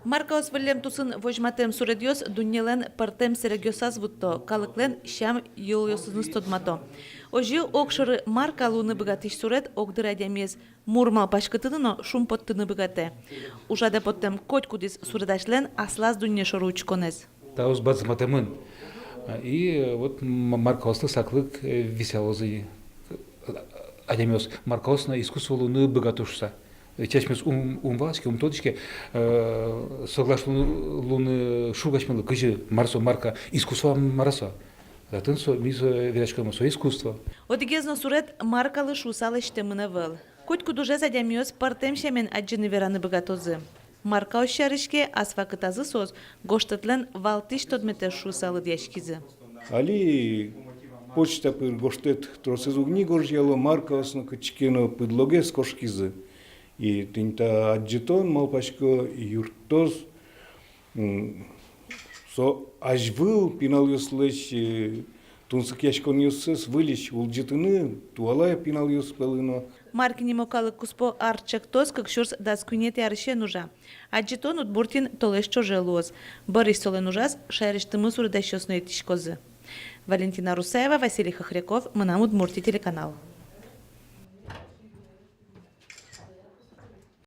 Маркаос вылем тусын вожматем суредиос дуннелен партем серегиосаз вутто, калыклен щам юлиосыз тодмато. Ожи окшыры марка луны богатыш сурет огдыр адямез мурмал пашкытыныно шум поттыны богате. Ужаде поттем котькудис суредашлен аслаз дунне шоруучконез. Таус бацматемын. И вот Маркаослы саклык веселозы адямез. Маркаосна искусство луны богатушса. Чашмес умвачки, умтодички, согласно луны шугачмелы кыжы марсо марка искусство мараса. Затын со мизо верачкалма со искусство. Одигезно сурет маркалы шусалы штемына выл. Котьку дуже задямёс партем шемен аджыны вераны богатозы. Марка ощарышке асфакытазы соз гоштатлен валтиш тодмете шусалы дяшкизы. Али почта пыр гоштет тросезугни горжяло Маркаосно кычкено пыдлоге скошкизы. И тинта аджитон малпашко юртоз со ажвыл пиналюслыш тунсык яшкон юссыз вылиш улджитыны туалая пинал юс пелыно. Маркини мокалы куспо арчак тоз как шурс даскунет ярыше нужа. Аджитон утбуртин толеш чожелуоз. Борис солен ужас шайрештымы сурдащосной тишкозы. Валентина Русаева, Василий Хохряков, Мынам Удмуртия телеканал.